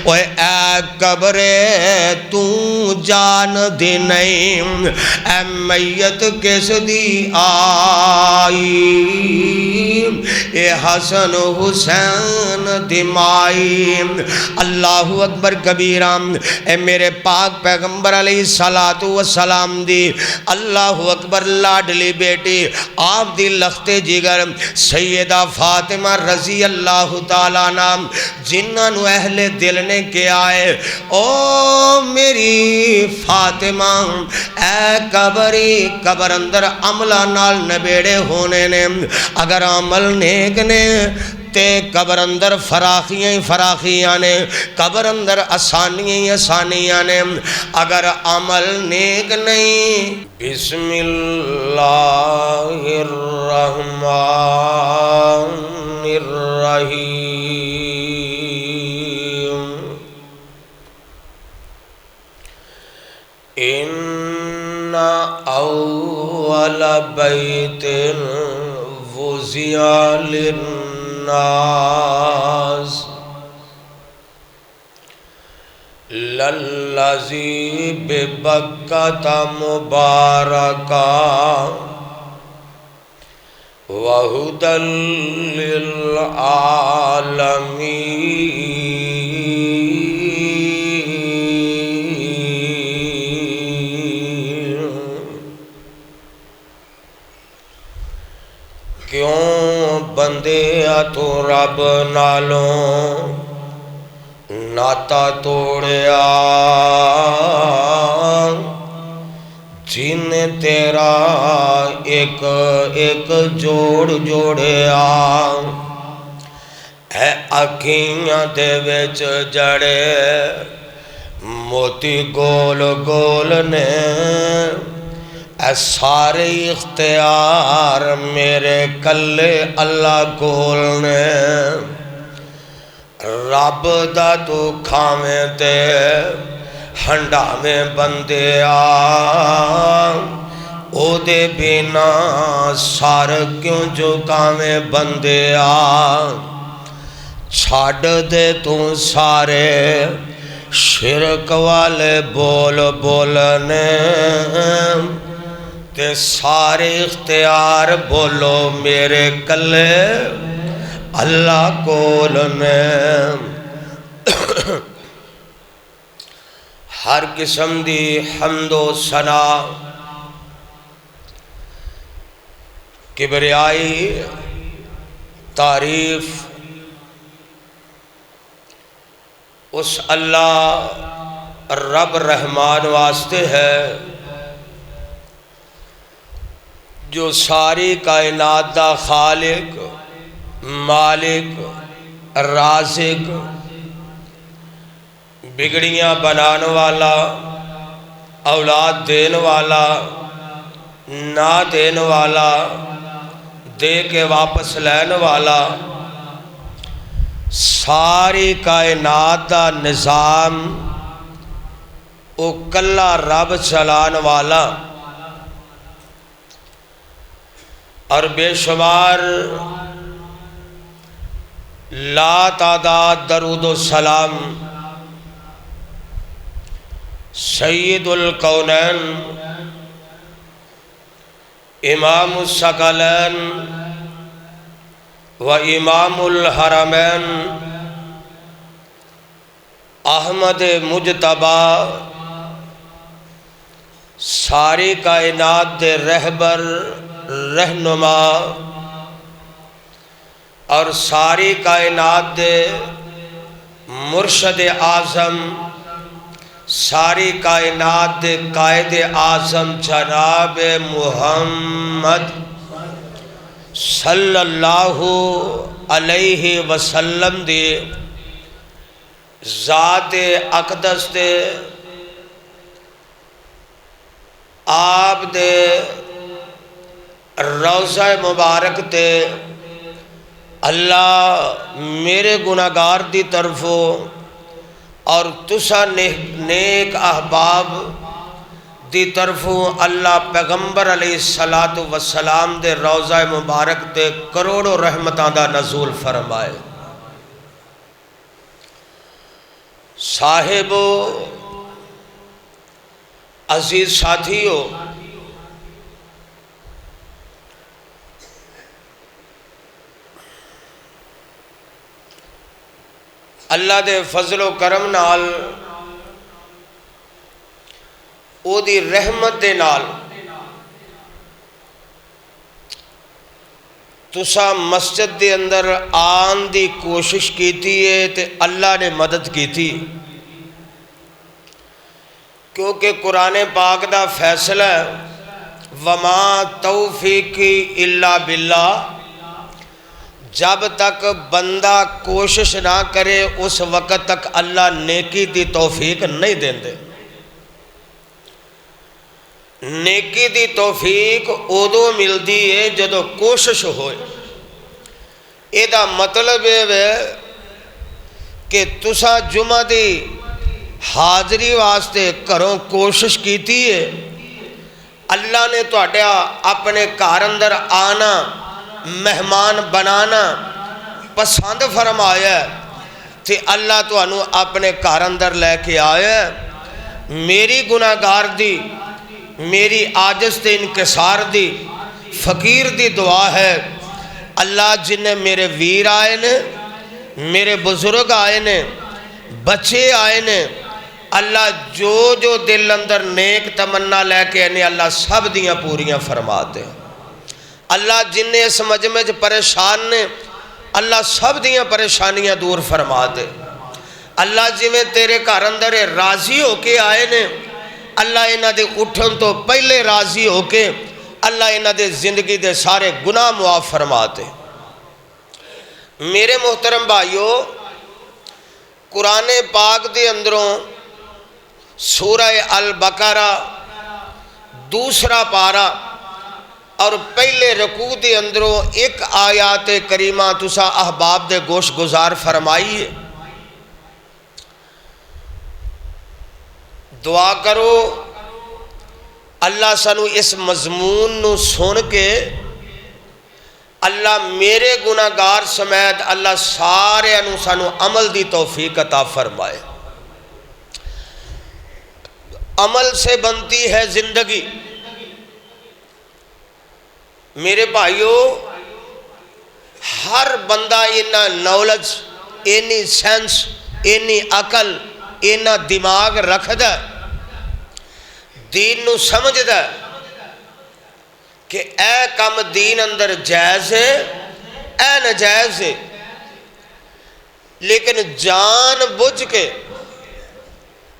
اوے اے قبر تو جان دی نہیں، اے میت کس دی آئی، اے حسن حسین دی مائی۔ اللہ اکبر کبیرہ۔ اے میرے پاک پیغمبر علیہ السلام دی اللہ اکبر لاڈلی بیٹی آپ دی لخت جگر سیدہ فاطمہ رضی اللہ تعالیٰ عنہ، جنہاں نو اہل دل نے کیا ہے او میری فاطمہ اے قبر اندر عملہ نال نبیڑے ہونے نے، اگر عمل نیک نے تے قبر اندر فراخیاں ہی فراخیاں نے، قبر اندر آسانیاں ہی آسانیاں نے، اگر عمل نیک نہیں۔ بسم اللہ الرحمن الرحیم۔ ان اول بیت وضع للناس للذی ببکۃ مبارکا وہدی للعالمین۔ کیوں بندے تو رب نالوں ناتا توڑیا، جن تیرا ایک ایک جوڑ جوڑیا، اے اکھیاں دے وچ جڑے موتی گول گول نے، اے سارے اختیار میرے کلے اللہ کول نے۔ رب دا تو کھاویں تے ہنڈاویں بندیا، او دے بنا سار کیوں جھکاویں بندیا، چھاڑ دے تو سارے شرک والے بول بولنے، تے سارے اختیار بولو میرے کلے اللہ کول نے۔ ہر قسم دی حمد و ثنا کبریائی تعریف اس اللہ رب رحمان واسطے ہے جو ساری کائنات دا خالق، مالک، رازق، بگڑیاں بنان والا، اولاد دین والا، نہ دین والا، دے کے واپس لین والا، ساری کائنات دا نظام او کلا رب چلان والا، اور بے شمار لا تعداد درود و سلام سید الکونین امام الثقلین و امام الحرمین احمد مجتبی ساری کائنات دے رہبر رہنما اور ساری کائنات دے مرشد اعظم، ساری کائنات دے قائد اعظم جناب محمد صلی اللہ علیہ وسلم دی ذات اقدس دے آپ دے روضہ مبارک تے اللہ میرے گناہگار دی طرفوں اور تسا نیک احباب دی طرفوں اللہ پیغمبر علیہ السلام دے روضہ مبارک تے کروڑوں رحمتاں دا نزول فرمائے۔ صاحبو، عزیز ساتھیو، اللہ دے فضل و کرم نال او دی رحمت دے نال تسا مسجد دے اندر آن دی کوشش کیتی ہے تے اللہ نے مدد کیتی، کیونکہ قرآن پاک دا فیصلہ ہے وما توفیقی الا باللہ، جب تک بندہ کوشش نہ کرے اس وقت تک اللہ نیکی دی توفیق نہیں دیندے۔ نیکی دی توفیق ادو ملدی ہے جدو کوشش ہوئے۔ ایدہ مطلب ہے کہ تسا جمعہ دی حاضری واسطے کروں کوشش کیتی ہے، اللہ نے تہاڈا اپنے گھر اندر آنا، مہمان بنانا پسند فرمایا ہے، تے اللہ تانوں اپنے گھر اندر لے کے آیا ہے۔ میری گناہگار دی، میری عاجز تے انکسار دی، فقیر دی دعا ہے، اللہ جن میرے ویر آئے نے، میرے بزرگ آئے نے، بچے آئے نے، اللہ جو دل اندر نیک تمنا لے کے انہیں اللہ سب دیاں پوریاں فرما دے۔ اللہ جن اس مجمع پریشان نے، اللہ سب دیاں پریشانیاں دور فرما دے۔ اللہ جی میں تیرے گھر اندر راضی ہو کے آئے نے، اللہ انہاں دے اٹھن تو پہلے راضی ہو کے اللہ انہاں دے زندگی دے سارے گناہ معاف فرما دے۔ میرے محترم بھائیو، قرآن پاک دے اندروں سورہ البقرہ دوسرا پارہ اور پہلے رکوع دے اندروں ایک آیات کریمہ تسا احباب دے گوش گزار فرمائیے۔ دعا کرو اللہ سانو اس مضمون نو سن کے اللہ میرے گناہگار سمیت اللہ سارے انو سانو عمل دی توفیق عطا فرمائے۔ عمل سے بنتی ہے زندگی۔ میرے بھائیو، ہر بندہ اینا نالج، اینی سینس، اینی عقل، اینا دماغ رکھ دا، دین نو سمجھ دا کہ اے کم دین اندر جائز ہے، اے نجائز ہے، لیکن جان بجھ کے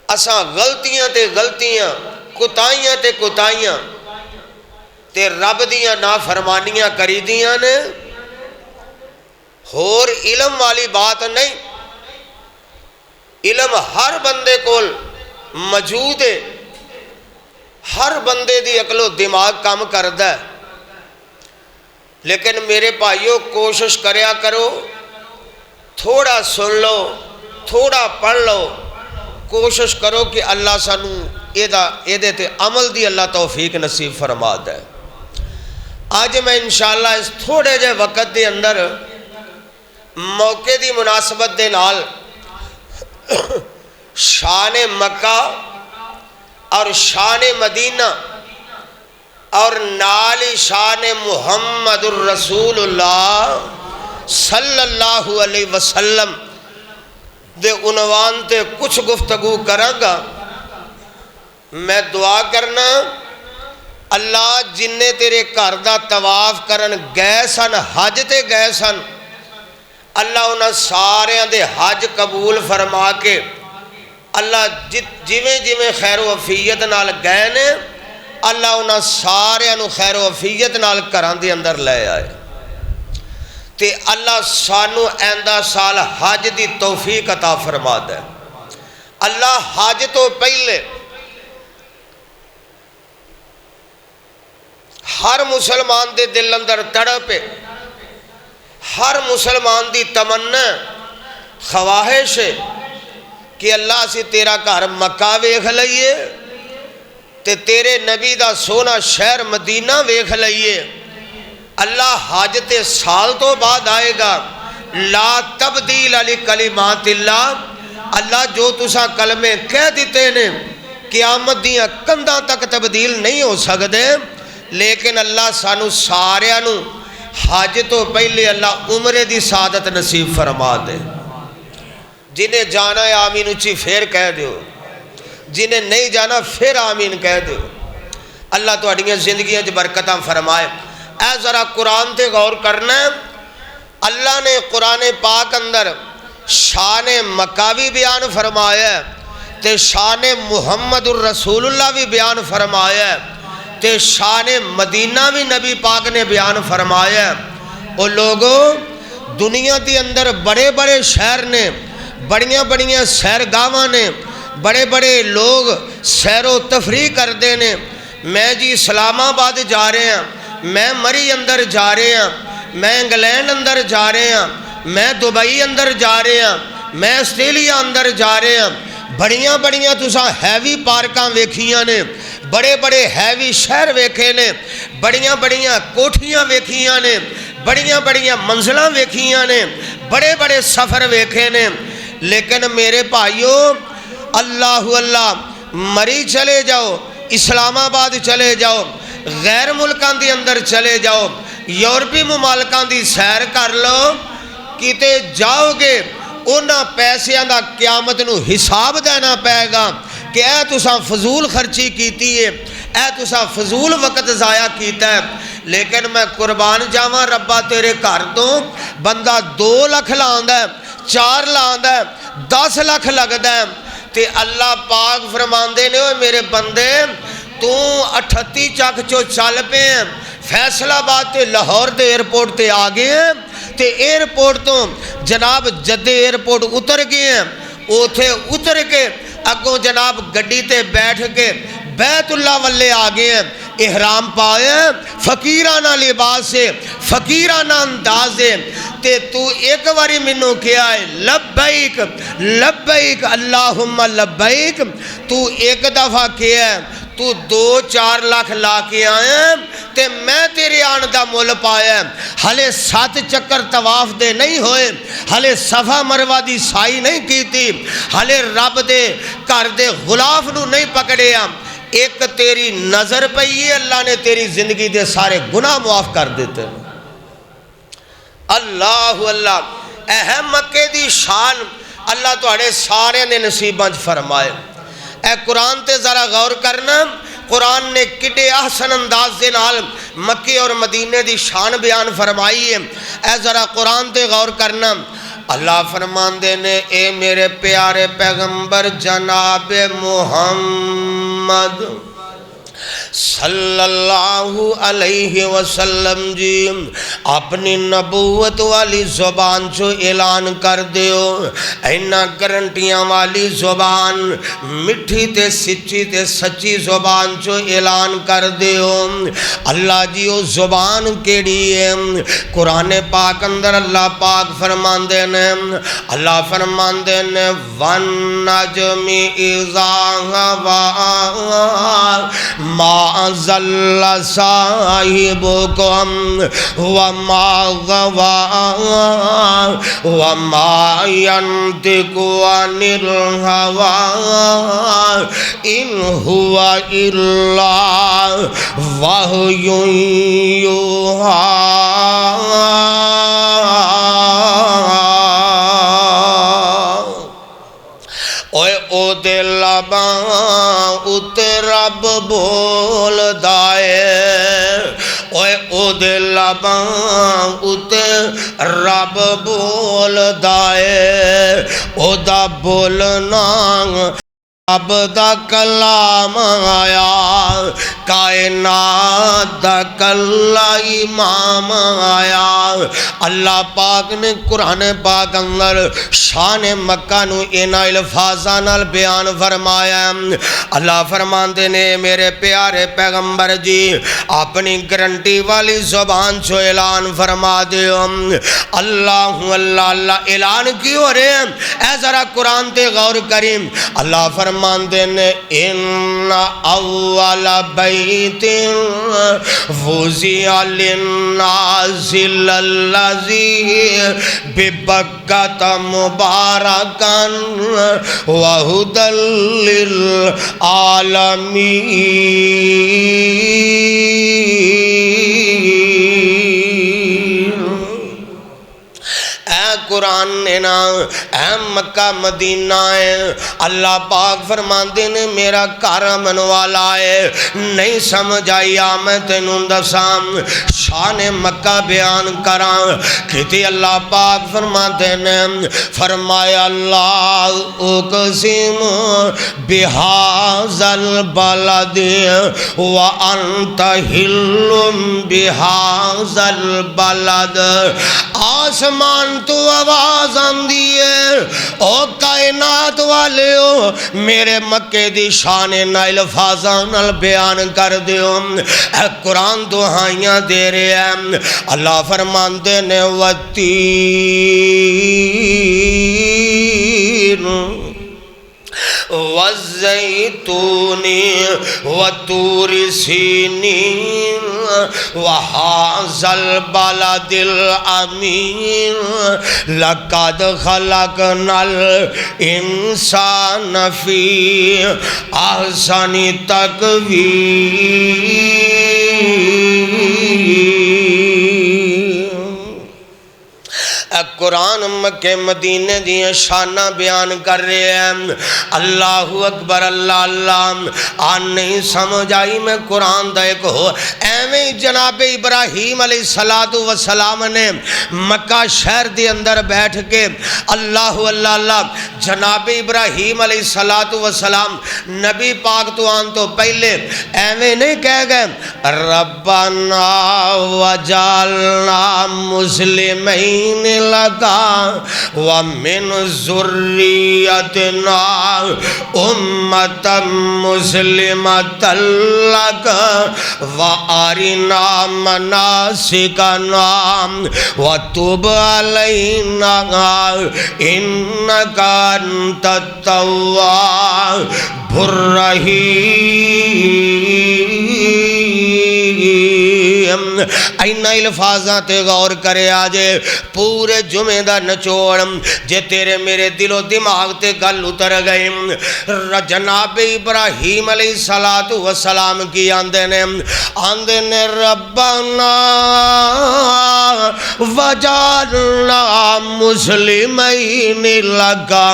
اساں غلطیاں تے غلطیاں، کتائیاں تے کتائیاں تے رب دیاں نافرمانیاں کری دیاں نے۔ اور علم والی بات نہیں، علم ہر بندے کول موجود ہے، ہر بندے دی عقل و دماغ کام کردا ہے، لیکن میرے بھائیو کوشش کریا کرو، تھوڑا سن لو، تھوڑا پڑھ لو، کوشش کرو کہ اللہ سانو ایدے تے عمل دی اللہ توفیق نصیب فرما دے۔ آج میں انشاءاللہ اس تھوڑے جے وقت دے اندر موقع دی مناسبت دے نال شان مکہ اور شان مدینہ اور نالی شان محمد الرسول اللہ صلی اللہ علیہ وسلم دے عنوان تے کچھ گفتگو کراں گا۔ میں دعا کرنا اللہ جنہیں تیرے گھر دا طواف کرن گئے سن، حج تے گئے سن، اللہ انہاں سارے دے حج قبول فرما کے اللہ جویں جویں خیر و عافیت نال گئے نے، اللہ انہاں سارے انہوں خیر و عافیت نال گھران دے اندر لے آئے، تے اللہ سانو آئندہ سال حج دی توفیق عطا فرما دے۔ اللہ حج تو پہلے ہر مسلمان دے دل اندر تڑپے، ہر مسلمان دی تمنا خواہش ہے کہ اللہ سے تیرا گھر مکہ ویکھ لئیے تے تیرے نبی دا سونا شہر مدینہ ویکھ لئیے۔ اللہ حج تے سال تو بعد آئے گا، لا تبدیل علی کلمات اللہ، اللہ جو تسا کلمے کہہ دیتے نے قیامت دیاں کندھاں تک تبدیل نہیں ہو سکتے، لیکن اللہ سانو سارے نو حج تو پہلے اللہ عمرے دی سعادت نصیب فرما دے۔ جنہیں جانا ہے آمین اچھی پھر کہہ دیو، جنہیں نہیں جانا پھر آمین کہہ دیو۔ اللہ تو اڑیاں زندگیاں جو برکتاں فرمائے۔ اے ذرا قرآن تے غور کرنا ہے، اللہ نے قرآن پاک اندر شان مکہ بھی بیان فرمایا ہے تے شان محمد الرسول اللہ بھی بیان فرمایا ہے تے شان مدینہ بھی نبی پاک نے بیان فرمایا ہے۔ وہ لوگوں دنیا دی اندر بڑے بڑے شہر نے، بڑیاں بڑیاں سیرگاواں نے، بڑے بڑے لوگ سیر و تفریح کرتے ہیں۔ میں جی اسلام آباد جا رہے ہیں، میں مری اندر جا رہے ہیں، میں انگلینڈ اندر جا رہے ہیں، میں دبئی اندر جا رہے ہیں، میں آسٹریلیا اندر جا رہے ہیں۔ بڑیاں بڑیاں تساں ہیوی پارکاں ویکھیاں نے، بڑے بڑے ہیوی شہر ویکھے نے، بڑیاں بڑیاں کوٹھیاں ویکھیاں نے، بڑیاں بڑیاں منزلاں ویکھیاں نے، بڑے بڑے سفر ویکھے نے، لیکن میرے بھائیوں اللہ اللہ مری چلے جاؤ، اسلام آباد چلے جاؤ، غیر ملکان دی اندر چلے جاؤ، یورپی ممالکان دی سیر کر لو، کیتے جاؤ گے انہاں پیسیاں دا قیامت نو حساب دینا پائے گا کہ اے تساں فضول خرچی کیتی ہے، اے تساں فضول وقت ضائع کیتا ہے۔ لیکن میں قربان جاواں ربا تیرے گھر تو بندہ 2 لاکھ لاندا ہے، 4 لاندا ہے، 10 لاکھ لگدا ہے تے اللہ پاک فرماندے نے میرے بندے تو 38 چک چو چل پے ہیں، فیصل آباد تے لاہور دے ایئرپورٹ تے آ گئے ہیں تے ایئرپورٹ تو جناب جدے ایئرپورٹ اتر گئے ہیں، اوتھے اتر کے اگوں جناب گڈی تے بیٹھ کے بیت اللہ والے آ گئے ہیں، احرام پائے فقیرانہ لباس سے، فقیرانہ انداز سے، تے تو ایک واری منو کیا ہے لبیک لبیک اللہم لبیک، تو ایک دفعہ کیا ہے، تو 2-4 لاکھ لا کے آئے تے میں تیرے آن دا مول پایا، ہلے 7 چکر طواف دے نہیں ہوئے، ہلے صفا مروہ دی سائی نہیں کی تھی، ہلے رب دے کر دے غلاف نو نہیں پکڑیا، ایک تیری نظر پئی ہے اللہ نے تیری زندگی دے سارے گناہ معاف کر دیتے۔ اللہ اللہ اہم مکے دی شان اللہ توڑے سارے نے نصیباں فرمائے۔ اے قرآن تے ذرا غور کرنا، قرآن نے کٹے احسن انداز دے نال مکے اور مدینے دی شان بیان فرمائی ہے۔ اے ذرا قرآن تے غور کرنا، اللہ فرماندے نے اے میرے پیارے پیغمبر جناب محمد صلی اللہ علیہ وسلم جی اپنی نبوت والی زبان چو اعلان کر دیو، اینا گرنٹیاں والی زبان، مٹھی تے سچی تے سچی زبان چو اعلان کر دیو۔ اللہ جی وہ زبان کیڑی ہے؟ قرآن پاک اندر اللہ پاک فرماندے نے، اللہ فرماندے نے وَالنَّجْمِ إِذَا هَوَىٰ مَا ضَلَّ صَاحِبُكُمْ وَمَا غَوَىٰ وَمَا يَنطِقُ عَنِ الْهَوَىٰ إِنْ هُوَ إِلَّا وَحْيٌ يُوحَىٰ۔ او دے لباں اُتے رب بول دائے، او دے لباں اُتے رب بول دائے، او دا بولنا رب دا کلام آیا، کائنات دا کلا امام آیا۔ اللہ پاک نے قرآن پاک اندر شان مکہ نو اینا الفاظاں نال بیان فرمایا۔ اللہ فرماندے نے میرے پیارے پیغمبر جی اپنی گرنٹی والی زبان چو اعلان فرما دیو۔ اللہ اللہ اللہ اعلان کیوں رہے ہیں؟ اے ذرا قرآن تے غور کریم۔ اللہ فرماندے فرماندے نے ان اول بیت وضع للناس للذی ببکۃ مبارکا وہدی للعالمین۔ اے قرآن نے نا اے مکہ مدینہ ہے، اللہ پاک فرماندے نے میرا گھر امن والا ہے، نہیں سمجھ آئی آ میں تینوں دساں شان مکہ بیان کراں کیتے اللہ پاک فرماندے نے فرمایا اللہ اقسم بہذا البلد وانت حل بہذا البلد۔ آسمان تو آواز آندی ہے او کائنات والے ہو میرے مکے دی شان نائل الفاظاں نال بیان کر دیو۔ اے قرآن دعائیاں دے رہے ہیں، اللہ فرماندے نے والتین والزیتون وطور سینین وہذا البلد الامین لقد خلقنا الانسان فی احسن تقویم۔ قرآن مکہ مدینے دیا شانہ بیان کر رہے ہیں۔ اللہ اکبر، اللہ اللہ۔ آن نہیں سمجھ آئی میں قرآن دا ایک ہو ایویں جناب ابراہیم علیہ السلام نے مکہ شہر دی اندر بیٹھ کے اللہ اللہ اللہ جناب ابراہیم علیہ السلام نبی پاک تو آن تو پہلے ایویں نہیں کہہ گئے ربنا وجعلنا مسلمین لگا ومن ذریتنا امتا مسلمتا لگا وارنا مناسکنا وتب علینا انکا انت التواب الرحیم۔ اینا الفاظات غور کرے آجے پورے جمعہ دا نچوڑ جے تیرے میرے دل و دماغ تے گل اتر گئے۔ جناب ابراہیم علیہ السلام کی آندے نے ربنا وجعلنا مسلمین لگا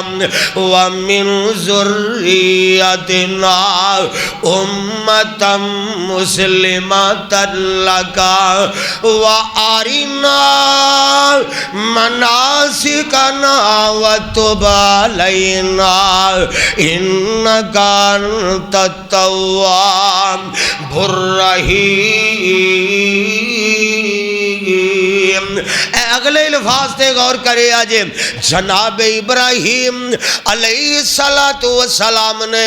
ومن ذریتنا امتا مسلمتا لگا وارنا مناسکنا وتب علینا انکا انت التواب الرحیم۔ اے اگلے الفاظ تے غور کرے آجے جناب ابراہیم علیہ السلام نے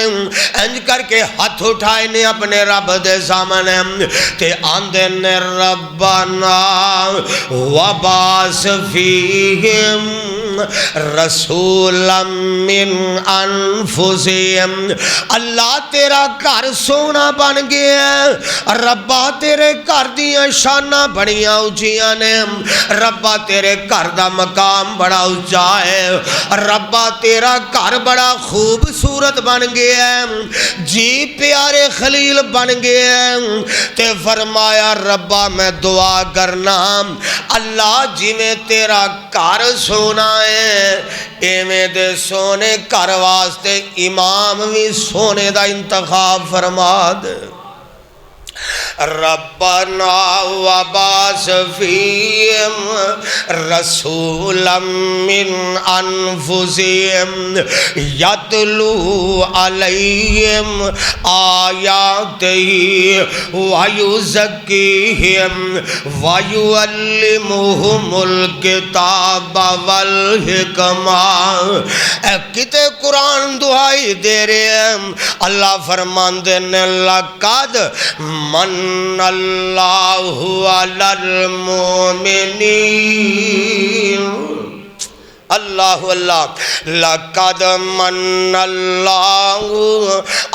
انج کر کے ہاتھ اٹھائے نے اپنے رب دے سامنے تے آندے نے ربنا وبعث فیہم رسولا من انفسہم۔ اللہ تیرا گھر سونا بن گیا، ربا تیرے گھر دیاں شانہ بڑیاں اونچیاں نے، ربا تیرے گھر دا مقام بڑا اونچا ہے، ربا تیرا گھر بڑا خوبصورت بن گیا ہے، جی پیارے خلیل بن گیا ہے۔ تے فرمایا ربا میں دعا کرنا اللہ جی میں تیرا گھر سونا ہے ایویں دے سونے گھر واسطے امام بھی سونے دا انتخاب فرما دے۔ ربنا وبعث فیہم رسولا من انفسہم یتلو علیہم آیاتہ ویزکیہم ویعلمہم الکتاب والحکمہ۔ کتے قرآن دعائی دے رہے ہیں، اللہ فرماندے نے لقد من اللہ علی المومنین اللہ اللہ لقد من اللہ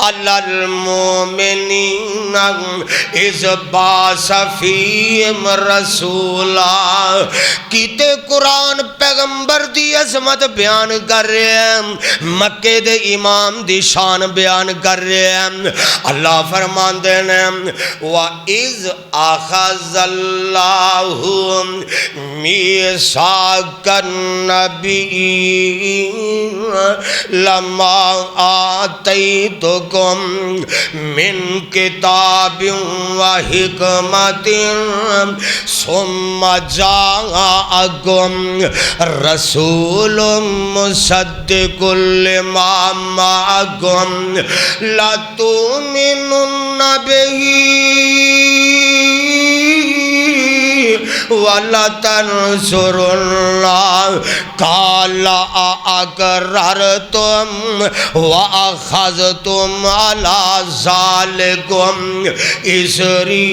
علی المؤمنین اذ بعث فیہم رسولا. کیتے قرآن پیغمبر دی عظمت بیان کر رہے ہیں, مکے دے امام دی شان بیان کر رہے ہیں. اللہ فرماندے نے وَإِذْ أَخَذَ اللَّهُ مِيثَاقَ النَّبِيِّينَ لَمَّا آتَيْتُكُم مِّن كِتَابٍ وَحِكْمَةٍ ثُمَّ جَاءَكُم رَّسُولٌ مُصَدِّقٌ لِّمَا مَعَكُمْ لَتُؤْمِنُنَّ بِهِ وَلَتَنْصُرُنَّهُ قَالَ أَأَقْرَرْتُمْ وَأَخَذْتُمْ عَلَى ذَلِكُمْ إِصْرِي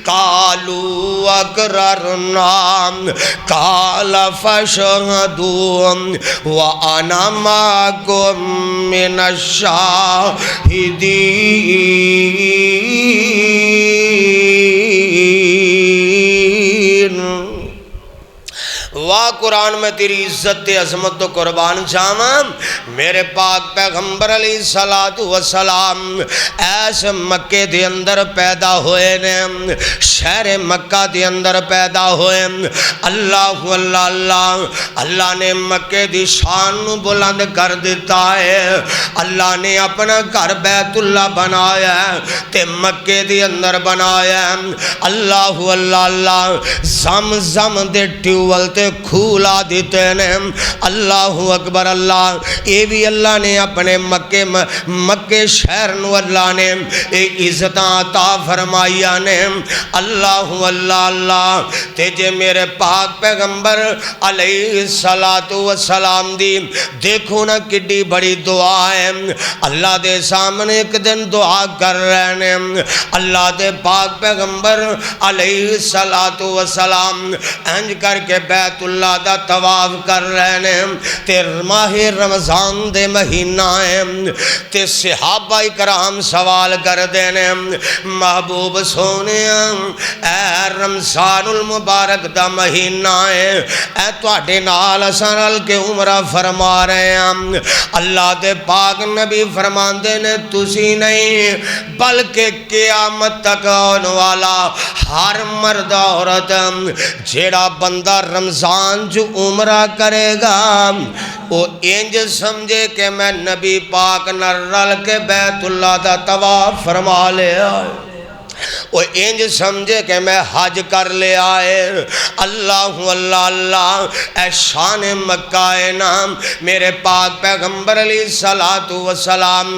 قَالُوا أَقْرَرْنَا قَالَ فَاشْهَدُوا وَأَنَا مَعَكُمْ مِنَ الشَّاهِدِينَ. واہ قرآن میں تیری عزت عظمت تو قربان جاواں. میرے پاک پیغمبر علیہ الصلوۃ والسلام ایس مکے دے اندر پیدا ہوئے نے, شہر مکہ دے اندر پیدا ہوئے. اللہ اللہ اللہ اللہ نے مکے دی شان بلند کر دیتا ہے. اللہ نے اپنا گھر بیت اللہ بنایا تے مکے دے اندر بنایا. اللہ اللہ اللہ زمزم دے ٹیوبل تے کھولا دیتے نے. اللہ اکبر اللہ. اے بھی اللہ نے اپنے مکے شہر نو اللہ نے عزت عطا فرمایا نے. اللہ اللہ اللہ تے جے میرے پاک پیغمبر علیہ الصلوۃ والسلام دی دیکھو نا کڈی بڑی دعا ہے. اللہ دے سامنے ایک دن دعا کر رہے نے. اللہ دے پاک پیغمبر علیہ الصلوۃ والسلام انج کر کے بیت اللہ دا طواف کر رہے نے. تے ماہ رمضان دے مہینہ ہے تے صحابہ کرام سوال کر دینے محبوب سونے اے رمضان المبارک دا مہینہ ہے, اے تواڈے نال اساں رل کے عمرہ فرما رہے ہیں. اللہ دے پاک نبی فرماندے نے تسی نہیں بلکہ قیامت تک آنے والا ہر مرد عورت جیڑا بندہ رمضان جو عمرہ کرے گا وہ انج سمجھے کہ میں نبی پاک نہ رل کے بیت اللہ دا طواف فرما لے آئے, وہ انج سمجھے کہ میں حج کر لے آئے. اللہ اللہ اللہ اے شان مکہ نام میرے پاک پیغمبر علیہ الصلوۃ والسلام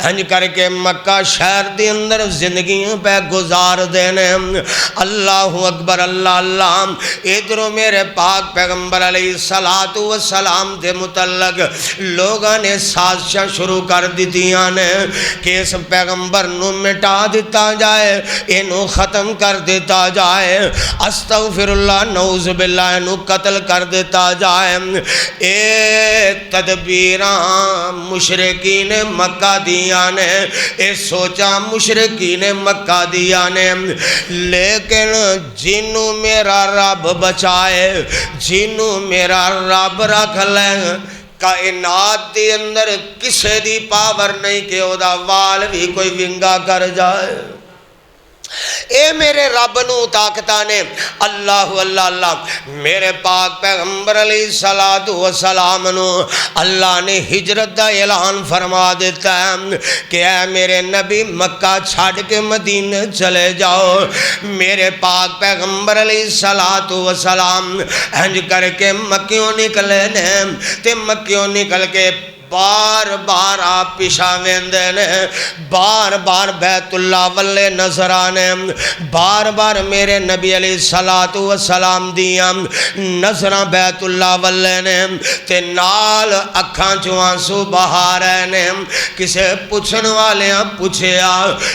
ہنج کر کے مکہ شہر دی اندر زندگیوں پہ گزار دینے. اللہ اکبر اللہ اللہ. ادھروں میرے پاک پیغمبر علیہ الصلوۃ والسلام دے متعلق لوگاں نے سازشاں شروع کر دیتیاں نے کہ اس پیغمبر نو مٹا دیتا جائے, انو ختم کر دیتا جائے, استغفر اللہ نعوذ باللہ انو قتل کر دیتا جائے. اے تدبیراں مشرکین مکہ دیا نے, اے سوچا مشرکین مکہ دیا نے, لیکن جنو میرا رب بچائے, جنو میرا رب رکھ لے, کائنات دی اندر کسے دی پاور نہیں کہ او دا وال بھی کوئی ونگا کر جائے. اے میرے رب نو طاقتہ نے. اللہ اللہ اللہ میرے پاک پیغمبر علیہ الصلوۃ والسلام نو اللہ نے ہجرت دا اعلان فرما دیتا ہے کہ اے میرے نبی مکہ چھاڑ کے مدینے چلے جاؤ. میرے پاک پیغمبر علیہ الصلوۃ والسلام ہنج کر کے مکیوں نکلے نے تے مکیوں نکل کے بار بار آپ پیشا ویندے نے بار بار بیت اللہ والے نظر آنے بار بار میرے نبی علیہ السلام دیاں نظرہ بیت اللہ والے نے تے نال اکھاں چوں آنسو بہا رہے نے کسے پوچھن والے پوچھیا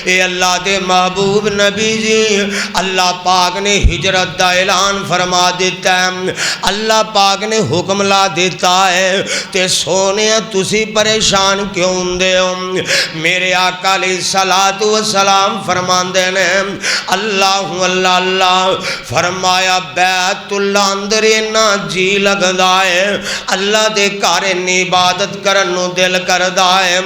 اے اللہ دے محبوب نبی جی اللہ پاک نے ہجرت دا اعلان فرما دیتا ہے اللہ پاک نے حکم لا دیتا ہے تے سونے تسی پریشان کیوں دے ہو میرے آقا علیہ السلام فرماندے نے اللہ اللہ اللہ فرمایا بیت اللہ اندر اینا جی لگدا ہے اللہ دے گھر انی عبادت کرنو دل کردا ہے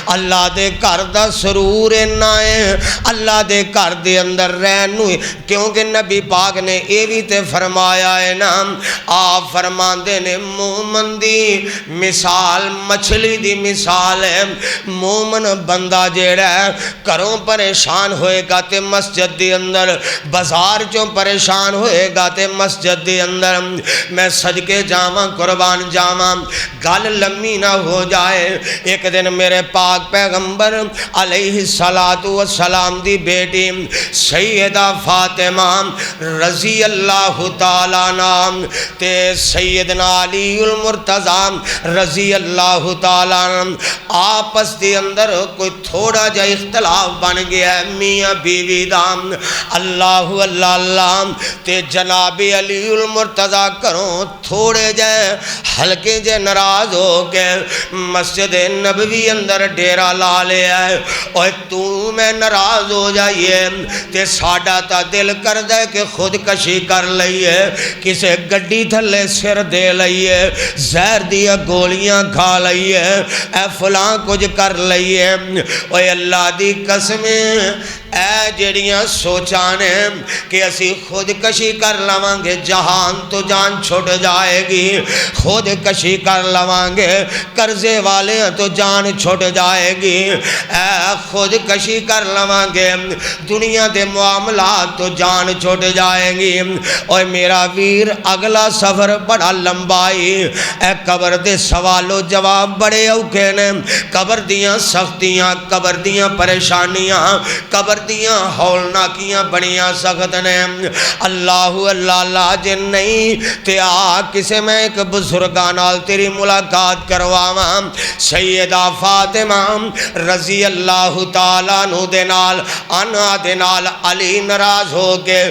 اللہ دے گھر دا سرور اینا ہے اللہ دے گھر دے اندر رہنو کیونکہ نبی پاک نے اے بھی تے فرمایا ہے نا آپ فرماندے نے مومن دی مثال مچھلی دی مثال ہے مومن بندہ جیڑا ہے گھروں پریشان ہوئے گا تے مسجد دی اندر بازار چوں پریشان ہوئے گا تے مسجد دی اندر میں صدقے جاواں قربان جاواں گل لمبی نہ ہو جائے ایک دن میرے پاک پیغمبر علیہ السلام دی بیٹی سیدہ فاطمہ رضی اللہ تعالیٰ نام تے سیدنا علی المرتضی رضی اللہ تعالیٰ نام آپس دی اندر کوئی تھوڑا جا اختلاف بن گیا ہے میاں بیوی دام اللہ اللہ اللہ تے جناب علی المرتضی کروں تھوڑے جائے ہلکے جے ناراض ہو کے مسجد نبوی اندر ڈیرا لا لیا ہے اور تو میں ناراض ہو جائیے تے ساڈا تا دل کر دے کہ خودکشی کر لئیے کسے گڈی تھلے سر دے لئیے زہر دیا گولیاں کھا لئیے اے فلاں کچھ کر لئیے اوہ اللہ دی قسمیں اے جڑیاں سوچانے کہ اسی خودکشی کر لوانگے جہان تو جان چھوٹ جائے گی خودکشی کر لوانگے قرضے والے تو جان چھوٹ جائے گی اے خودکشی کر لوانگے دنیا دے معاملات تو جان چھوٹ جائے گی اور میرا ویر اگلا سفر بڑا لمبائی اے قبر دے سوال و جواب بڑے اوکھے نے قبر دیاں سختیاں قبر دیاں پریشانیاں قبر دیاں ہولناکیاں بڑیاں سخت نے اللہ اللہ اللہ جن نہیں تے آ کسے میں ایک بزرگانال تیری ملاقات کرواواں سیدہ فاطمہ رضی اللہ تعالیٰ نو دینال آنا دینال علی ناراض ہو کے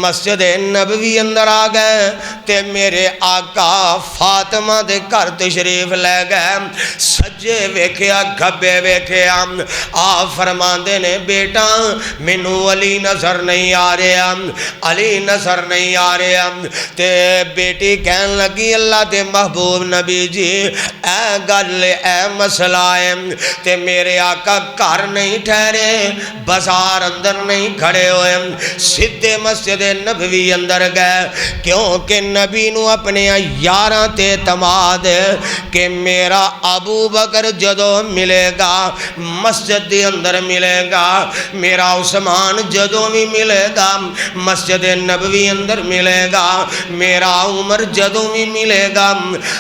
مسجد نبوی اندر آ گئے تے میرے آقا فاطمہ دے گھر تشریف لے گئے سجے ویکھیا گھبے ویکھیا آپ فرماندے نے بیٹا منو علی نظر نہیں آ رہا علی نظر نہیں آ رہا تے بیٹی کہن لگی اللہ دے محبوب نبی جی اے گل اے مسئلہ ہے تے میرے آقا گھر نہیں ٹھہرے بازار اندر نہیں کھڑے ہوئے سدھے مسجد نبوی اندر گئے کیونکہ نبی نو اپنے یاراں تے اعتماد کہ میرا ابو بکر جدو ملے گا مسجد دے اندر ملے گا میرا عثمان جدو بھی ملے گا مسجد نبوی اندر ملے گا میرا عمر جدو بھی ملے گا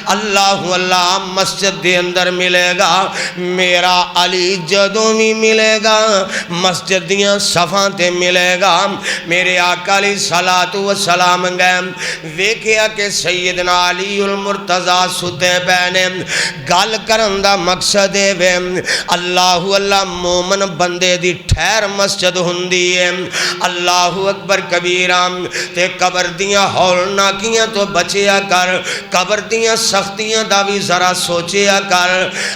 اللہ اللہ مسجد دے اندر ملے گا میرا علی جدو بھی ملے گا مسجد دیاں صفاں تے ملے گا میرے آقا علیہ السلام گئے ویکھیا کہ سیدنا علی المرتضی ستے پہنے گل کرن دا مقصد ہے اللہ اللہ مومن بندے دی ٹھہر مسجد ہوندی ہے اللہ اکبر کبیرام تے قبر دیاں ہولناکیاں تو بچیا کر قبر دیاں سختیاں دا بھی ذرا سوچیا کر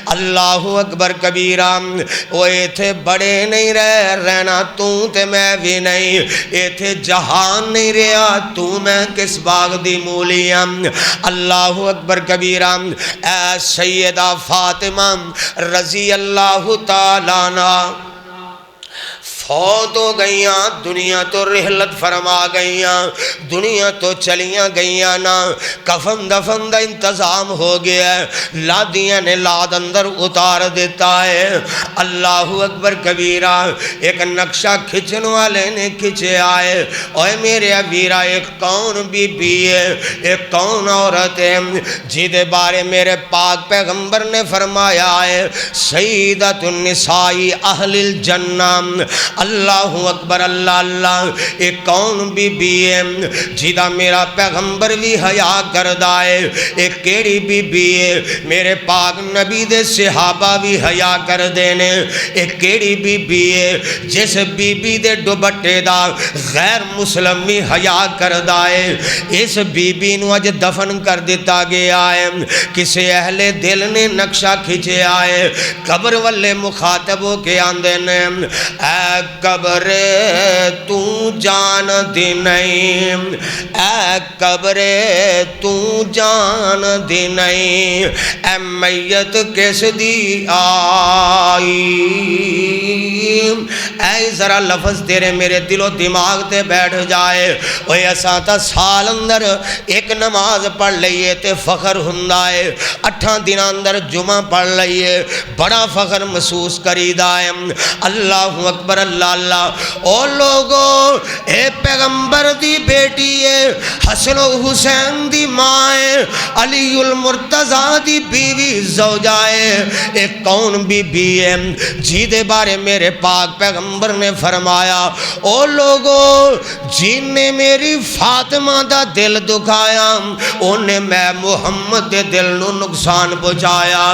اللہ اکبر کبیرام وہ ایتھے بڑے نہیں رہنا تو تے میں بھی نہیں ایتھے جہان نہیں رہا تو میں کس باغ دی مولیاں اللہ اکبر کبیرام اے سیدہ فاطمہ رضی اللہ تعالیٰ عنہ فوت ہو گئیاں، دنیا تو رحلت فرما گئیاں، دنیا تو چلیاں گئیاں نا، کفن دفن دا انتظام ہو گیا ہے، لادیاں نے لاد اندر اتار دیتا ہے۔ اللہ اکبر کبیرہ، ایک نقشہ کھچن والے نے کھچے آئے، اوے میرے ویرا ایک کون بی بی ہے، ایک کون عورت ہے جیدے بارے میرے پاک پیغمبر نے فرمایا ہے سیدۃ النساء اہل الجنہ۔ اللہ اکبر، اللہ اللہ، ایک کون بی بی ہے جیدہ میرا پیغمبر بھی حیا کردہ ہے، ایک کیڑی بی بی ہے میرے پاک نبی دے صحابہ بھی حیا کر دینے، ایک کیڑی بی بی ہے جس بی بی دے دوپٹے دا غیر مسلم بھی حیا کردہ ہے۔ اس بی بی نو اج دفن کر دیتا گیا ہے، کسے اہل دل نے نقشہ کھچے آئے، قبر والے مخاطب ہو کے آندے نے اے قبر تو جان دی نہیں، اے قبر تو جان دی نہیں، اے میت کس دی آئی، اے ذرا لفظ تیرے میرے دل و دماغ تے بیٹھ جائے۔ اوہ ایسا تا سال اندر ایک نماز پڑھ لئیے تے فخر ہندائے، 8 دن اندر جمعہ پڑھ لئیے بڑا فخر محسوس کریدہ ہے۔ اللہ اکبر، اللہ اللہ، او لوگو اے پیغمبر دی بیٹی ہے، حسن و حسین دی ماں ہے، علی المرتضیٰ دی بیوی زوجہ ہے، ایک کون بی بی ہے جیدے بارے میرے پاک پیغمبر نے فرمایا او لوگو جن نے میری فاطمہ دا دل دکھایا انہیں میں محمد دے دل نو نقصان پہنچایا۔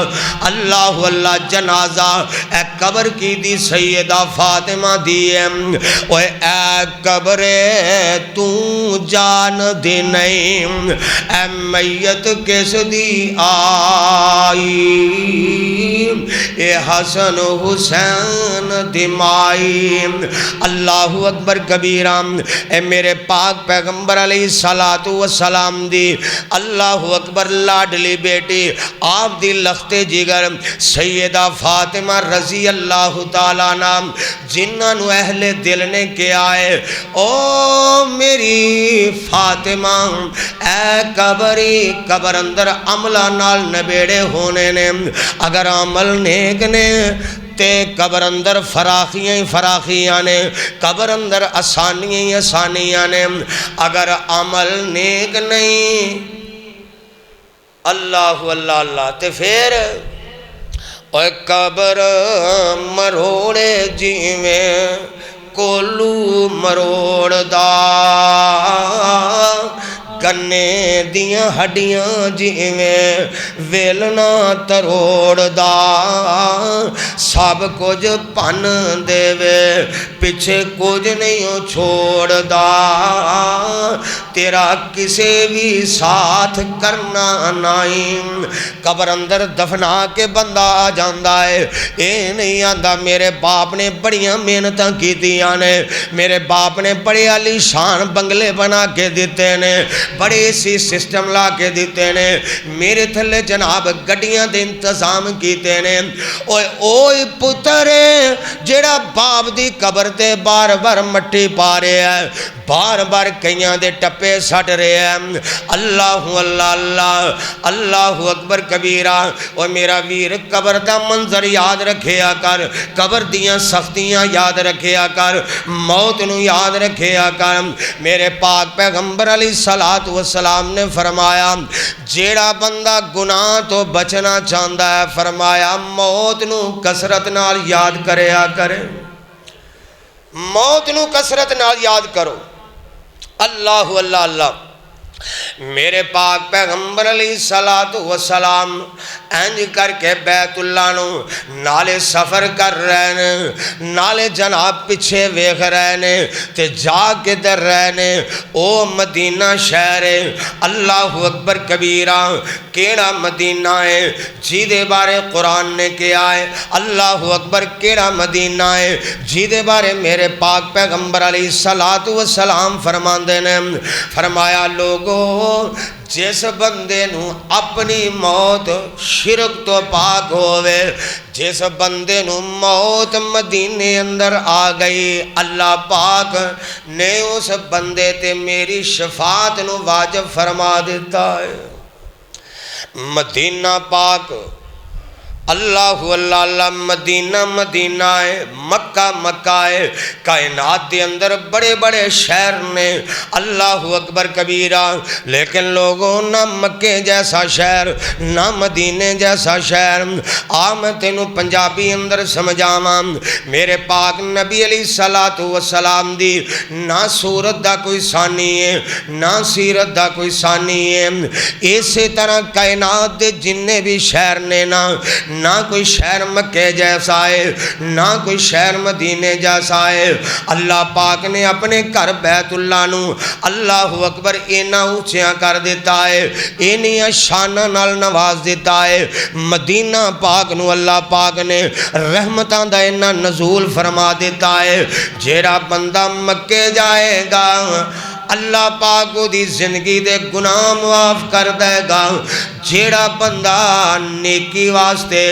اللہ اللہ، جنازہ اے قبر کی دی سیدہ فاطمہ دی ہے، اوے اے قبر تو جان دی نہیں، اے میت کس دی آئی، اے حسن حسین دی مائی۔ اللہ اکبر کبیرہ، اے میرے پاک پیغمبر علیہ السلام دی اللہ اکبر لاڈلی بیٹی آپ دی لخت جگر سیدہ فاطمہ رضی اللہ تعالیٰ عنہ جنہاں نو اہل دل نے کیا ہے او میری فاطمہ اے قبری، قبر اندر عملہ نال نبیڑے ہونے نے، اگر عمل نیک نے تے قبر اندر فراخیاں ہی فراخیاں نے، قبر اندر آسانیاں ہی آسانیاں نے، اگر عمل نیک نہیں اللہ اللہ اللہ تے پھر اوے قبر مروڑے جیویں کولو مروڑ دا، گنے دیاں ہڈیاں جیویں ویلنا تروڑ دا، سب کچھ پن دے وے پچھے کچھ نہیں چھوڑ دا، تیرا کسے بھی ساتھ کرنا نہیں۔ قبر اندر دفنا کے بندہ آ جاندہ ہے، اے نہیں آندہ میرے باپ نے بڑیاں محنتاں کی دیاں نے، میرے باپ نے بڑے عالی شان بنگلے بنا کے دیتے نے، بڑے سی سسٹم لا کے دیتے نے، میرے تھلے جناب گڑیاں دے انتظام کیتے نے، اوئے پترے جیڑا باپ دی قبر تے بار بار مٹی پا رہے ہیں، بار بار کئیاں دے ٹپے سٹ رہے ہیں۔ اللہ اللہ اللہ، اللہ اکبر کبیرہ، اور میرا ویر قبر دا منظر یاد رکھیا کر، قبر دیاں سختیاں یاد رکھیا کر، موت نو یاد رکھیا کر۔ میرے پاک پیغمبر علیہ السلام نے فرمایا جیڑا بندہ گناہ تو بچنا چاہتا ہے فرمایا موت نو کسرت نال یاد کریا کرے، موت نو کسرت نال یاد کرو۔ اللہ اللہ اللہ، میرے پاک پیغمبر علیہ السلام انج کر کے بیت اللہ نو نالے سفر کر رہے نے، نالے جناب پیچھے ویکھ رہے نے تے جا کے در رہے نے، او مدینہ شہر ہے۔ اللہ اکبر کبیرہ، کیڑا مدینہ ہے جی دے بارے قرآن نے کیا ہے، اللہ اکبر کیڑا مدینہ ہے جی دے بارے میرے پاک پیغمبر علیہ السلام فرماندے نے، فرمایا لوگ لوگو جس بندے نو اپنی موت شرک تو پاک ہوئے، جس بندے نو موت مدینے اندر آ گئی، اللہ پاک نے اس بندے تے میری شفاعت نو واجب فرما دیتا ہے۔ مدینہ پاک اللہ اللہ اللہ، مدینہ مدینہ ہے، مکہ مکہ ہے، کائنات دے اندر بڑے بڑے شہر نے، اللہ اکبر کبیرہ، لیکن لوگوں نہ مکے جیسا شہر نہ مدینے جیسا شہر۔ میں تینوں پنجابی اندر سمجھاواں، میرے پاک نبی علیہ الصلوۃ والسلام دی نہ صورت دا کوئی ثانی ہے نہ سیرت دا کوئی ثانی ہے۔ اسی طرح کائنات دے جننے بھی شہر نے نہ کوئی شہر مکے جیسا ہے نہ کوئی شہر مدینے جیسا ہے۔ اللہ پاک نے اپنے گھر بیت اللہ نو اللہ اکبر اینا اونچیاں کر دیتا ہے، اینیاں شانہ نال نواز دیتا ہے۔ مدینہ پاک نو اللہ پاک نے رحمتاں دا اینا نزول فرما دیتا ہے، جیڑا بندہ مکے جائے گا اللہ پاک دی زندگی دے گناہ معاف کر دے گا۔ جیڑا بندہ نیکی واسطے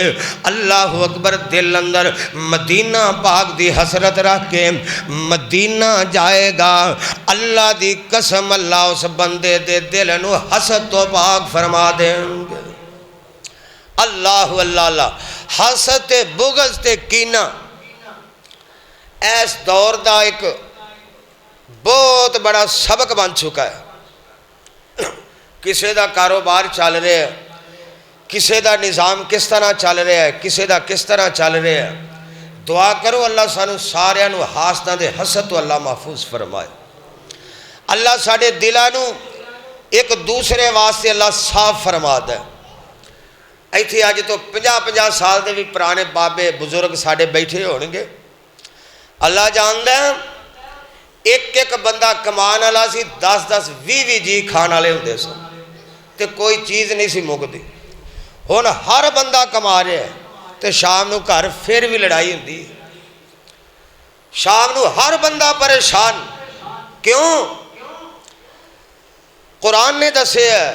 اللہ اکبر دل اندر مدینہ پاک دی حسرت رکھ کے مدینہ جائے گا، اللہ دی قسم اللہ اس بندے دے دل نو حسد تو پاک فرما دیں گے۔ اللہ اللہ اللہ، حسد تے بغض تے کینہ ایس دور دا ایک بہت بڑا سبق بن چکا ہے۔ کسے دا کاروبار چل رہے ہے، کسے دا نظام کس طرح چل رہے ہے، کسے دا کس طرح چل رہے ہے۔ دعا کرو اللہ سانو سارے نو حاسداں دے حسد تو اللہ محفوظ فرمائے۔ اللہ ساڑے دلانو ایک دوسرے واسطے اللہ صاف فرما دے۔ ایتھے آج تو 50 سال دے بھی پرانے بابے بزرگ ساڑے بیٹھے ہونگے، اللہ جاندہ ہے ایک ایک بندہ کمان والا سی، 10 20 جی کھان والے ہوندے سن تے کوئی چیز نہیں سی مکدی۔ ہن ہر بندہ کما رہا ہے تے شام نو گھر پھر بھی لڑائی ہوندی، شام نو ہر بندہ پریشان کیوں؟ قرآن نے دسے ہے،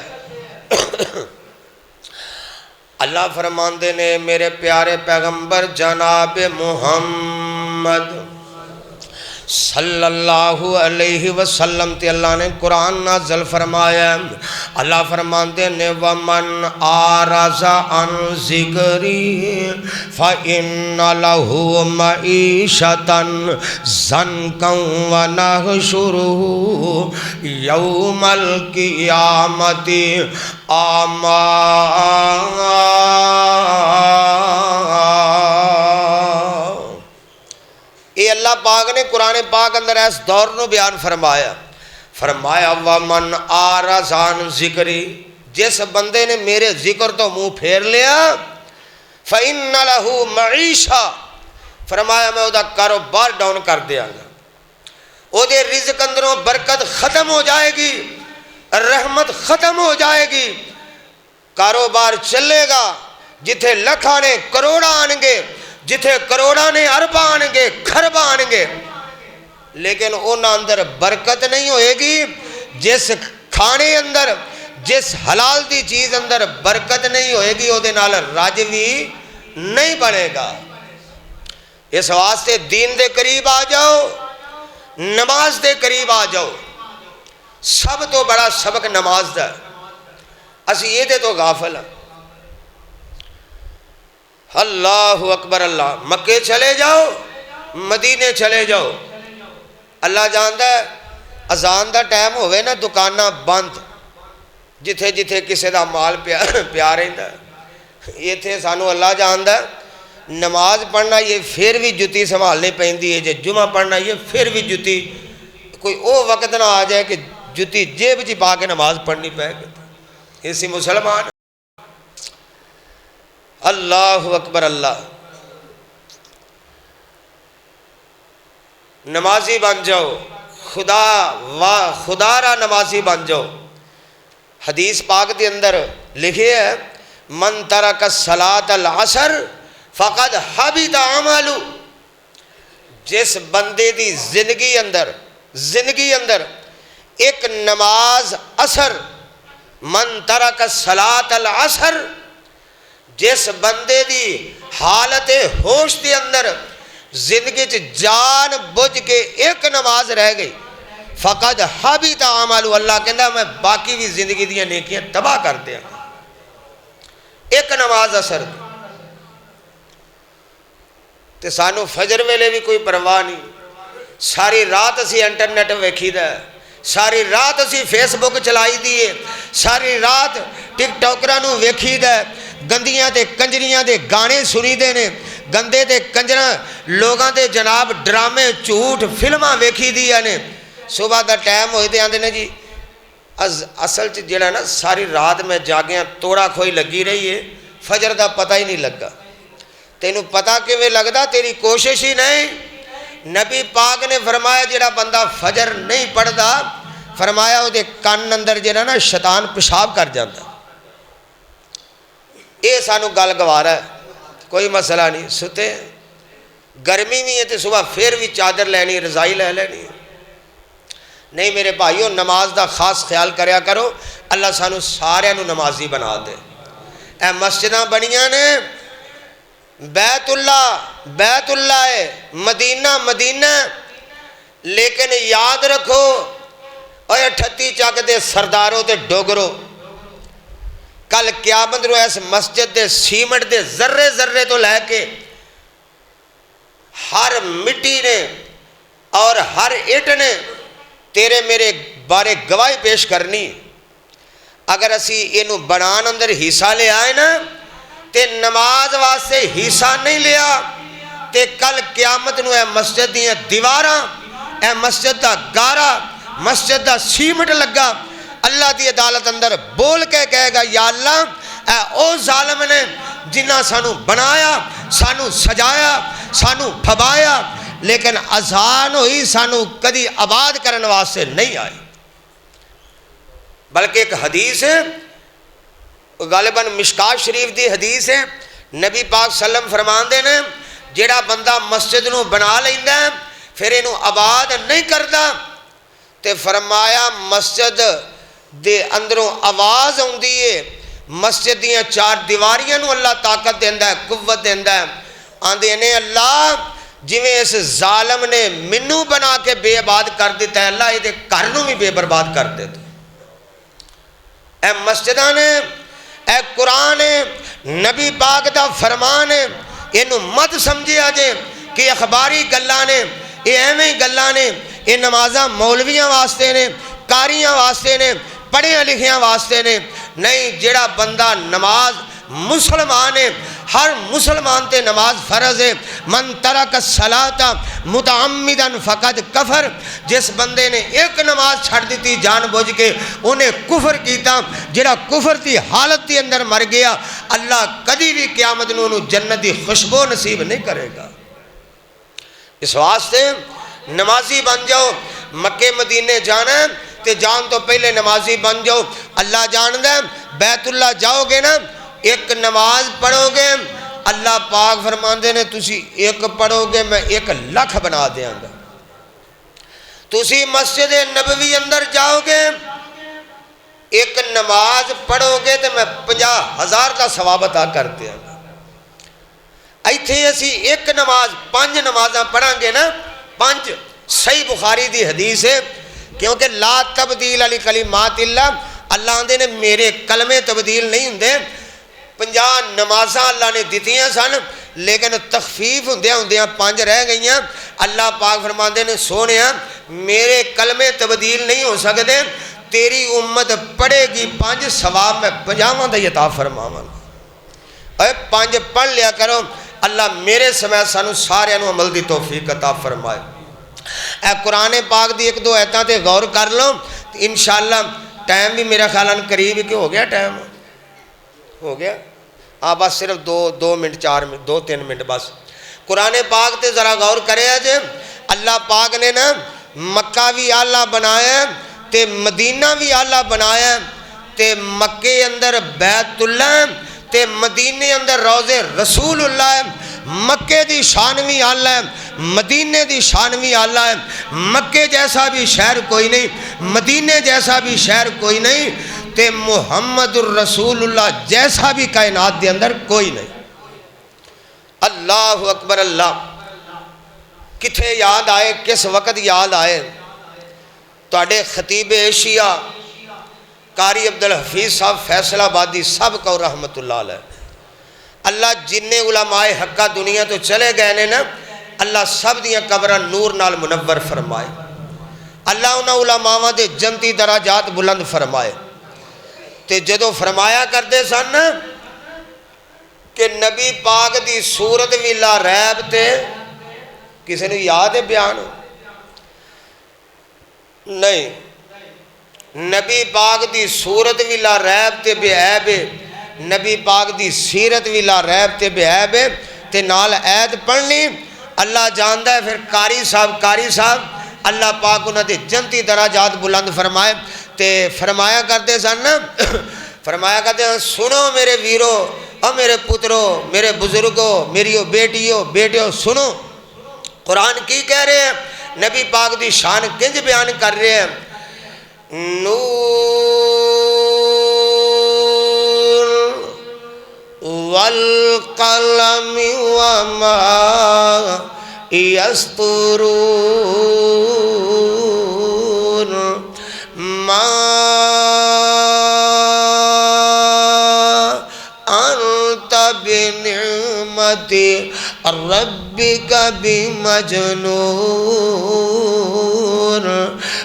اللہ فرماندے نے میرے پیارے پیغمبر جناب محمد صلی اللہ علیہ وسلم تے اللہ نے قرآن نازل فرمایا، اللہ فرماندے نے وَمَنْ آرَزَ عَنْ ذِكْرِي فَإِنَّ لَهُ مَعِيشَةً ضَنْكًا وَنَحْشُرُهُ يَوْمَ الْقِيَامَةِ أَعْمَى۔ اے اللہ پاک نے قرآن پاک اندر اس دور نو بیان فرمایا، فرمایا وَمَنْ آرَزَ عَنْ ذِكْرِي، جس بندے نے میرے ذکر تو منہ پھیر لیا، فَإِنَّ لَهُ مَعِيشَةً، فرمایا میں اُدا کاروبار ڈاؤن کر دیا گا، او دے رزق اندروں برکت ختم ہو جائے گی، رحمت ختم ہو جائے گی، کاروبار چلے گا، جتھے لکھ آنے کروڑا آنگے، جتھے کروڑا نے اربا آنگے کھربا آنگے، لیکن ان اندر برکت نہیں ہوئے گی۔ جس کھانے اندر جس حلال دی چیز اندر برکت نہیں ہوئے گی، او دے نال راج بھی نہیں بنے گا۔ اس واسطے دین دے قریب آ جاؤ، نماز دے قریب آ جاؤ، سب تو بڑا سبق نماز دا ہے، اسی یہ دے تو غافل ہیں۔ اللہ اکبر اللہ، مکے چلے جاؤ، مدینے چلے جاؤ، اللہ جانتا ہے اذان دا ٹائم ہوئے نا دکانہ بند، جتھے جتھے کسے دا مال پیا رہندا ہے، یہ تھے سانو اللہ جانتا ہے نماز پڑھنا یہ پھر بھی جتی سنبھالنے پیندی ہے، جے جمعہ پڑھنا یہ پھر بھی جتی، کوئی او وقت نہ آ جائے کہ جتی جیب جی پا کے نماز پڑھنی پہ گئی، اسی مسلمان۔ اللہ اکبر اللہ، نمازی بن جاؤ، خدا را نمازی بن جاؤ۔ حدیث پاک دے اندر لکھے ہے من ترک الصلاۃ العصر فقد حبط عملہ، جس بندے دی زندگی اندر ایک نماز اثر، من ترک الصلاۃ العصر، جس بندے دی حالت ہوش دے اندر زندگی چ جان بوجھ کے ایک نماز رہ گئی، فقد حبط عملہ، اللہ کہندا میں باقی بھی زندگی دیاں نیکیاں تباہ کر دیا۔ ایک نماز اثر تے سانو فجر ویلے بھی کوئی پرواہ نہیں، ساری رات اسی انٹرنیٹ ویکھی دا، ساری رات اسی فیس بک چلائی دیے، ساری رات ٹک ٹاکراں نو ویکھی دا، گندیاں تے کنجریاں دے گانے سنی دے نے، گندے تے کنجراں لوگاں دے جناب ڈرامے جھوٹ فلماں ویکھی دیا نے، صبح دا ٹائم ہوئے تے آندے نے جی اصل چ جڑا نا ساری رات میں جاگیاں توڑا کھوئی لگی رہی ہے، فجر دا پتہ ہی نہیں لگا۔ تینوں پتہ کیویں لگدا؟ تیری کوشش ہی نہیں۔ نبی پاک نے فرمایا جڑا بندہ فجر نہیں پڑھدا، فرمایا وہ دے کان اندر جڑا نا شیطان پیشاب کر جاندا۔ یہ سانو گل گوارا ہے، کوئی مسئلہ نہیں، ستے گرمی بھی ہے تو صبح پھر بھی چادر لینی، رضائی لے لینی۔ نہیں میرے بھائیو، نماز دا خاص خیال کریا کرو، اللہ سانو سارے نو نمازی بنا دے۔ اے مسجداں بنیاں نے، بیت اللہ ہے، مدینہ، لیکن یاد رکھو اے 38 چک دے سرداروں تے ڈوگرو، کل قیامت نو اس مسجد دے سیمنٹ دے ذرے تو لے کے ہر مٹی نے اور ہر اٹ نے تیرے میرے بارے گواہی پیش کرنی۔ اگر اسی اینو بنان اندر حصہ لے آئے نا تے نماز واسطے حصہ نہیں لیا تے کل قیامت نو اے مسجد دیاں دیواراں، اے مسجد دا گارا، مسجد دا سیمنٹ لگا، اللہ دی عدالت اندر بول کے کہے گا یا اللہ اے او ظالم نے جنہ سانو بنایا، سانو سجایا، سانو پھبایا، لیکن اذان ہوئی سانو کدی آباد کرنے واسطے نہیں آئی۔ بلکہ ایک حدیث ہے، غالباً مشکات شریف دی حدیث ہے، نبی پاک صلی اللہ علیہ وسلم فرماندے نے جیڑا بندہ مسجد نو بنا لیندا ہے پھر اینو آباد نہیں کردا تے فرمایا مسجد دے اندروں آواز آوندی ہے، مسجد دیاں 4 دیواریاں نو اللہ طاقت دیندا ہے، قوت دیندا ہے، آندے نے اللہ جویں اس ظالم نے منو بنا کے بے آباد کر دیتا ہے، اللہ یہ گھر نو بھی بے برباد کر دیتا۔ اے مسجداں نے، اے قرآن ہے، نبی پاک دا فرمان ہے، اینو مت سمجھیا جے کہ اخباری گلاں نے، یہ ایویں گلاں نے، یہ نمازاں مولویاں واسطے نے، کاریاں واسطے نے، پڑھیاں لکھیاں واسطے نے، نہیں جڑا بندہ نماز مسلمان ہے، ہر مسلمان تے نماز فرض ہے، من ترک الصلاۃ متعمدا فقد کفر، جس بندے نے ایک نماز چھڑ دیتی جان بوجھ کے انہیں کفر کیتا، جڑا کفر دی حالت دی اندر مر گیا اللہ کدی بھی قیامت نو جنت دی خوشبو نصیب نہیں کرے گا۔ اس واسطے نمازی بن جاؤ، مکے مدینے جانا ہے تے جان تو پہلے نمازی بن جاؤ، اللہ جاندہ ہے، بیت اللہ جاؤ گے نا ایک نماز پڑھو گے اللہ پاک فرماندے نے تسی ایک پڑھو گے میں 1 لاکھ بنا دیاں گا، تسی مسجد نبوی اندر جاؤ گے ایک نماز پڑھو گے تو میں 50,000 کا ثواب عطا کر دیاں گا۔ ایتھے اسی ایک نماز 5 نمازاں پڑھاں گے نا، 5 صحیح بخاری دی حدیث ہے، کیونکہ لا تبدیل علی کلمات اللہ، اللہ آندے نے میرے کلمے تبدیل نہیں ہوندے، 50 نمازاں اللہ نے دیتیاں سن لیکن تخفیف ہوندیاں 5 رہ گئیاں، اللہ پاک فرماندے نے سونیا میرے کلمے تبدیل نہیں ہو سکتے، تیری امت پڑھے گی 5 ثواب میں 50 دا عطا فرماواں گا۔ 5 پڑھ لیا کرو، اللہ میرے سمیت سانو سارے نو عمل دی توفیق عطا فرمائے۔ اے قرآن پاک دی 1-2 آیتاں تے غور کر لو، انشاءاللہ ٹائم بھی میرا خیال قریب ہی کہ ہو گیا، ٹائم ہو گیا، بس صرف 2 منٹ 4 منٹ 2-3 منٹ بس۔ قرآن پاک تے ذرا غور کرے جے، اللہ پاک نے نا مکہ بھی آلہ بنایا تے مدینہ بھی آلہ بنایا، تے مکے اندر بیت اللہ تے مدینے اندر روضے رسول اللہ ہے، مکے دی شان بھی آلہ ہے، مدینے دی شان بھی اعلیٰ ہے، مکے جیسا بھی شہر کوئی نہیں، مدینے جیسا بھی شہر کوئی نہیں، تے محمد الرسول اللہ جیسا بھی کائنات دے اندر کوئی نہیں۔ اللہ اکبر اللہ۔ کتھے یاد آئے، کس وقت یاد آئے؟ تواڈے خطیب ایشیا قاری عبدالحفیظ صاحب فیصل آبادی سب کو رحمت اللہ علیہ، اللہ جننے علماء حقہ دنیا تو چلے گئے نے نا، اللہ سب دیاں قبراں نور نال منور فرمائے، اللہ انہاں علماء دے جنتی درجات بلند فرمائے۔ تے جدو فرمایا کردے سن نا کہ نبی پاک دی صورت وی لا ریب تے، کسی نے یاد ہے بیان؟ نہیں، نبی پاک دی صورت وی لا ریب تے بے عیب ہے، نبی پاک دی سیرت وی لا ریب تے بے عیب ہے، تے نال عید پڑھنی اللہ جاندہ ہے۔ پھر قاری صاحب اللہ پاک انہاں دے جنتی درجات بلند فرمائے، تے فرمایا کرتے سن نا، فرمایا کرتے ہیں سنو میرے ویرو اور میرے پترو، میرے بزرگوں، میری بیٹیوں سنو، قرآن کی کہہ رہے ہیں، نبی پاک دی شان کنج بیان کر رہے ہیں۔ نور والقلم وما یسطرون ما انت بنعمت ربک بمجنون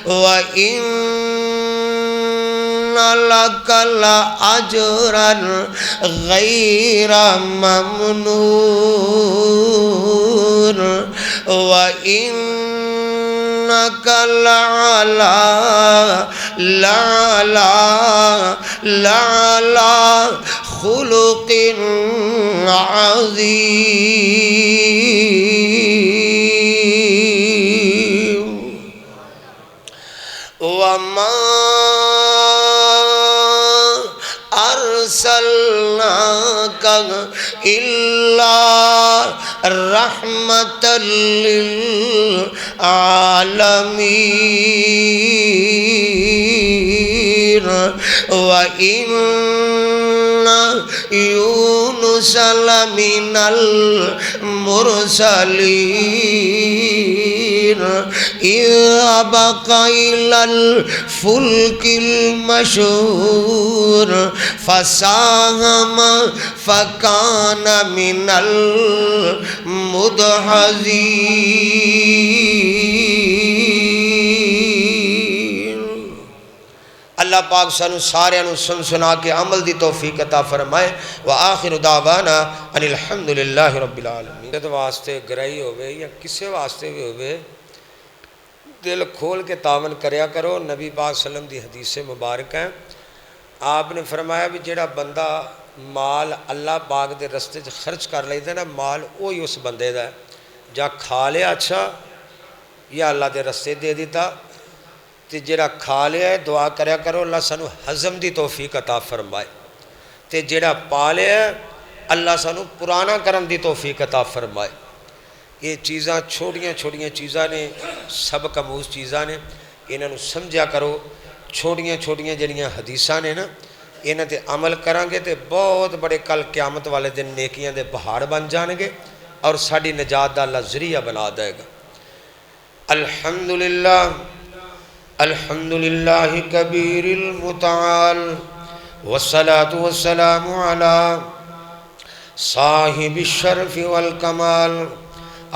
وَإِنَّ لَكَ لَأَجْرًا غَيْرَ مَمْنُونٍ وَإِنَّكَ لَعَلَى خُلُقٍ عَظِيمٍ وَمَا أَرْسَلْنَاكَ إِلَّا رَحْمَةً لِلْعَالَمِينَ وَإِنَّ يُونُسَ لَمِنَ الْمُرْسَلِينَ إِذْ أَبَقَ إِلَى الْفُلْكِ الْمَشْحُونِ فَسَاهَمَ فَكَانَ مِنَ الْمُدْحَضِينَ۔ اللہ پاک سانو سارے انو سنا کے عمل دی توفیق عطا فرمائے۔ وآخر دعوانا ان الحمدللہ رب العالمین۔ جد واسطے گرائی ہوئے یا کسے واسطے بھی ہوئے دل کھول کے تعاون کریا کرو۔ نبی پاک صلی اللہ علیہ وسلم دی حدیث مبارک ہیں، آپ نے فرمایا بھی جیڑا بندہ مال اللہ پاک دے رستے خرچ کر لیتا ہے نا، مال وہی اس بندے دا ہے، جا کھا لیا اچھا یا اللہ دے رستے دے دیتا، تے جیڑا کھا لیا ہے دعا کریا کرو اللہ سانو ہضم دی توفیق عطا فرمائے، تے جیڑا پا لیا ہے اللہ سانو پرانا کرن دی توفیق عطا فرمائے۔ یہ چیزاں چھوٹیاں چیزاں نے، سبق آموز چیزاں نے، انہاں نو سمجھا کرو۔ چھوٹیاں جڑیاں حدیثاں نے نا، انہاں تے عمل کران گے تے بہت بڑے کل قیامت والے دن نیکیاں دے پہاڑ بن جان گے اور ساڈی نجات دا اللہ ذریعہ بنا دے گا۔ الحمدللہ کبیر المتعال والصلاة والسلام علی صاحب الشرف والکمال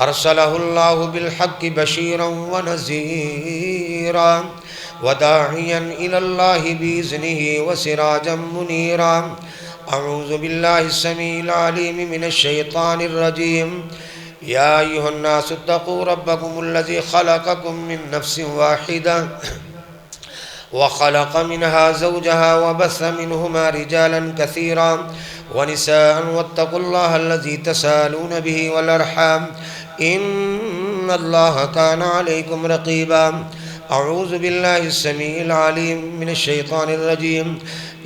ارسلہ اللہ بالحق بشیرا ونذیرا وداعیا الی اللہ بإذنہ وسراجا منیرا۔ اعوذ باللہ السمیع العلیم من الشیطان الرجیم۔ یا ایہا الناس اتقوا ربکم الذی خلقکم من نفس واحدہ وخلق منها زوجها وبث منهما رجالا كثيرا ونساء واتقوا الله الذي تسالون به والأرحام إن الله كان عليكم رقيبا۔ أعوذ بالله السميع العليم من الشيطان الرجيم۔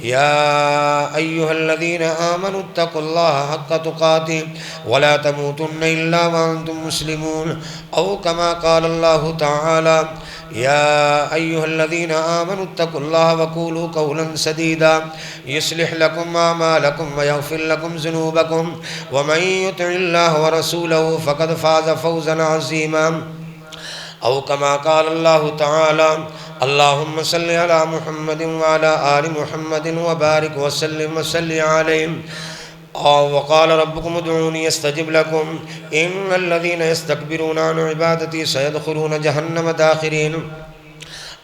يا أيها الذين آمنوا اتقوا الله حق تقاته ولا تموتن إلا وأنتم مسلمون أو كما قال الله تعالى يا أيها الذين آمنوا اتقوا الله وقولوا قولا سديدا يصلح لكم أعمالكم ويغفر لكم ذنوبكم ومن يطع الله ورسوله فقد فاز فوزا عظيما أو كما قال الله تعالى اللهم صل على محمد وعلى آل محمد وبارك وسلم عليه وقال ربكم ادعوني استجب لكم إن الذين يستكبرون عن عبادتي سيدخلون جهنم داخرين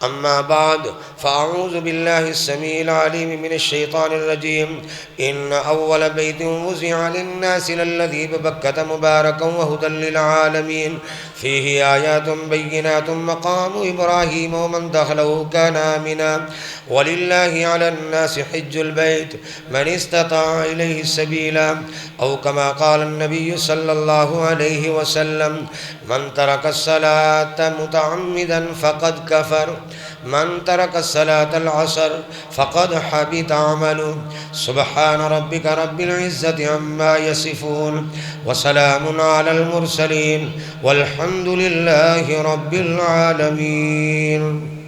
أما بعد فأعوذ بالله السميع العليم من الشيطان الرجيم إن أول بيت وزع للناس للذي ببكة مباركا وهدى للعالمين فيه آيات بينات مقام إبراهيم ومن دخله كان آمنا ولله على الناس حج البيت من استطاع إليه سبيلا أو كما قال النبي صلى الله عليه وسلم من ترك الصلاة متعمدا فقد كفر من ترك الصلاة العصر فقد حبط عمله سبحان ربك رب العزة عما يصفون وسلام على المرسلين والحمد لله رب العالمين.